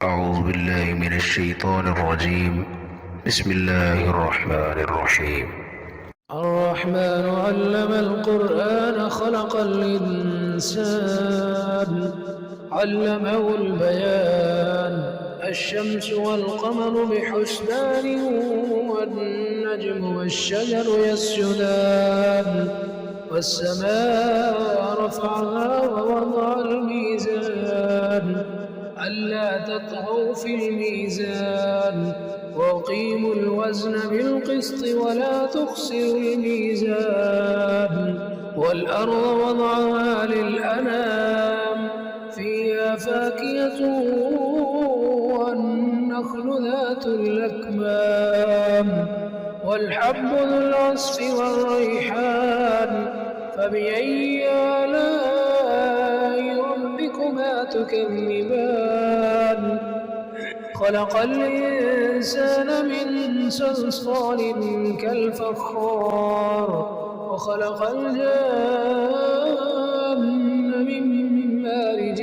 أعوذ بالله من الشيطان الرجيم. بسم الله الرحمن الرحيم. الرحمن علم القرآن خلق الإنسان علمه البيان الشمس والقمر بحسبان والنجم والشجر يسجدان والسماء رفعها ووضع الميزان ألا تطغوا في الميزان وأقيموا الوزن بالقسط ولا تخسروا الميزان والأرض وضعها للأنام فيها فاكهة والنخل ذات الأكمام والحب ذو العصف والريحان فبأي آلاء ربكما تكذبان خلق الإنسان من صلصال كالفخار وخلق الجان من مارج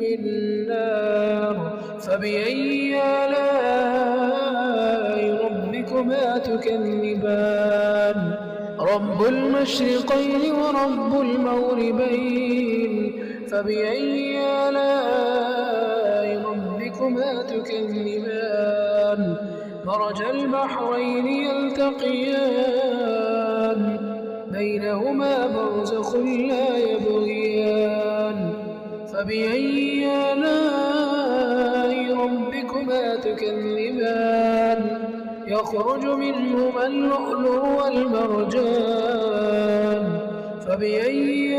من نار فبأي آلاء ربكما تكذبان رب المشرقين ورب المغربين فبأي آلاء ربكما تكذبان مرج البحرين يلتقيان بينهما برزخ لا يبغيان فبأي آلاء ربكما تكذبان يخرج منهما اللؤلؤ والمرجان فبأي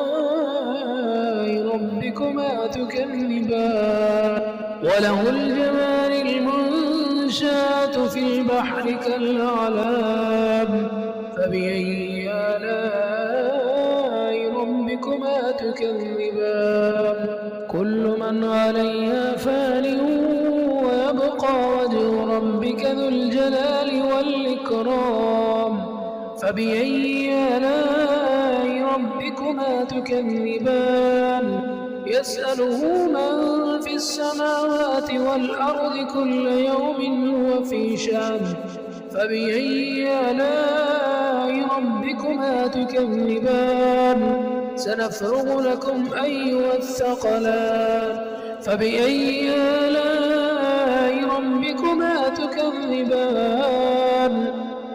آلاء ربكما تكذبان وله الجوار المنشآت في البحر كالأعلام فبأي آلاء ربكما تكذبان كل من عليها فان ويبقى وجه ربك ذو الجلال والإكرام فبأي آلاء ربكما تكذبان يسأله من في السماوات والأرض كل يوم هو في شأن فبأي آلاء ربكما تكذبان سنفرغ لكم أيها الثقلان فبأي آلاء ربكما تكذبان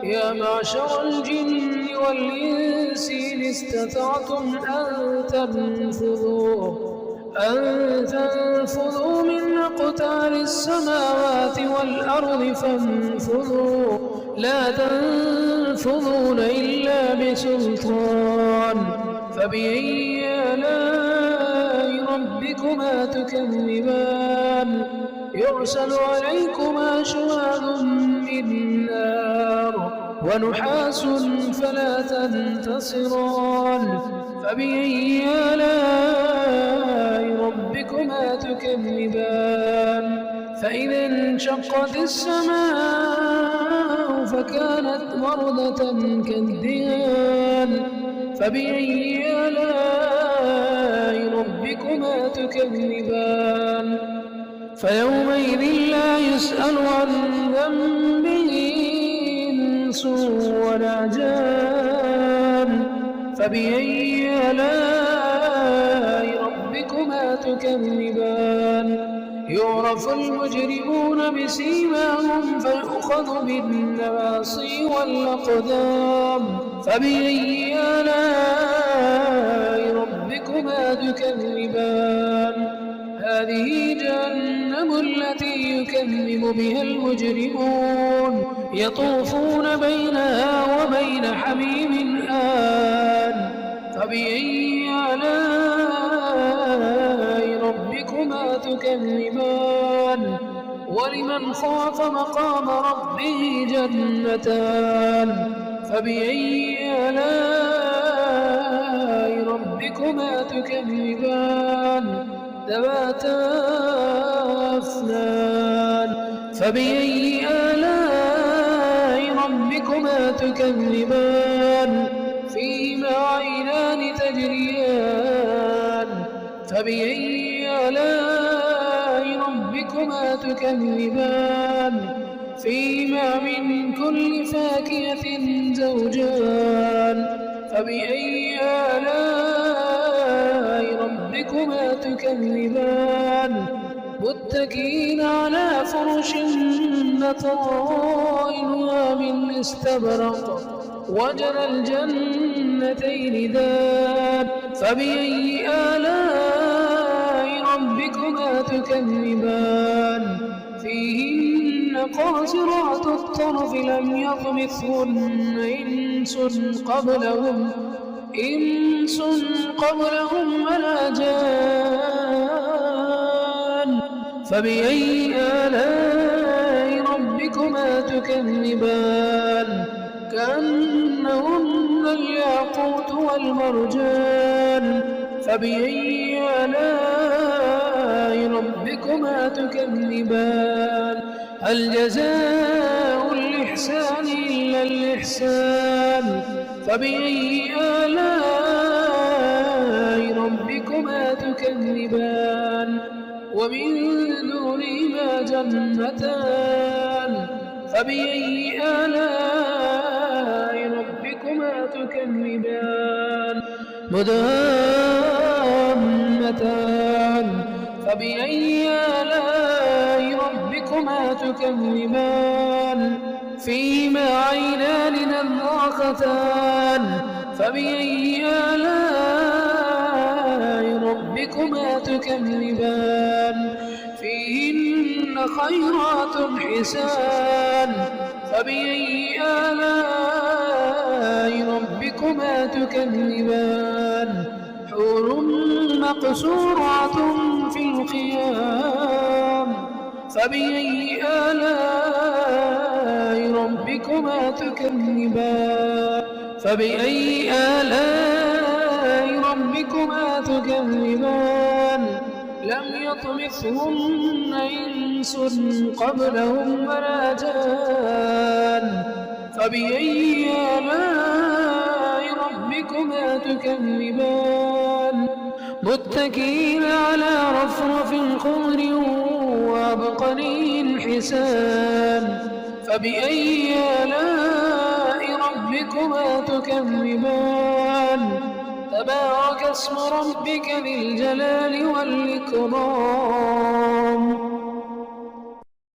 يا معشر الجن والإنس إن استطعتم أن تنفذوا من أقطار السماوات والأرض فانفذوا لا تنفذون إلا بسلطان فبأي آلاء ربكما تكذبان يرسل عليكما شواظ من نار ونحاس فلا تنتصران فبأي آلاء ربكما تكذبان فإذا انشقت السماء فكانت وردة كالدهان فبأي آلاء ربكما تكذبان فيومئذ لا يسأل عن ذنبه إنس ولا جان فبأي آلاء ربكما تكذبان يعرف المجرمون بسيماهم فيؤخذ بالنواصي والأقدام فبأي آلاء ربكما تكذبان هذه جهنم التي يكذب بها المجرمون يطوفون بينها وبين حميم آن فبأي آلاء ربكما تكذبان ولمن خاف مقام ربه جنتان فبأي آلاء ربكما تكذبان ذواتا أفنان فبأي آلاء ربكما تكذبان فيهما عينان تجريان فبأي آلاء ربكما تكذبان فيهما من كل فاكهة زوجان فبأي آلاء ربكما تكذبان متكئين على فرش بطائنها من استبرق وجنى الجنتين دان فبأي آلاء ربكما تكذبان فيهن قاصرات الطرف لم يطمثهن إنس قبلهم ولا جان فبأي آلاء ربكما تكذبان كأنهن الياقوت والمرجان فبأي آلاء ربكما تكذبان هل جزاء الإحسان إلا الإحسان فبأي آلاء ربكما تكذبان ومن دونهما جنتان فبأي آلاء ربكما تكذبان مدهامتان فبأي آلاء ربكما تكذبان فيهما عينان نضاختان فبأي آلاء ربكما تكذبان فيهن خيرات حسان فبأي آلاء ربكما تكذبان حور مقصورات في الخيام فبأي آلاء ربكما تكذبان فبأي آلاء ربكما تكذبان لم يطمثهن إنس قبلهم ولا جان فبأي آلاء ربكما تكذبان متكئين على رفرف خضر وعبقري حسان فبأي آلاء ربكما تكذبان تبارك اسم ربك ذي الجلال والإكرام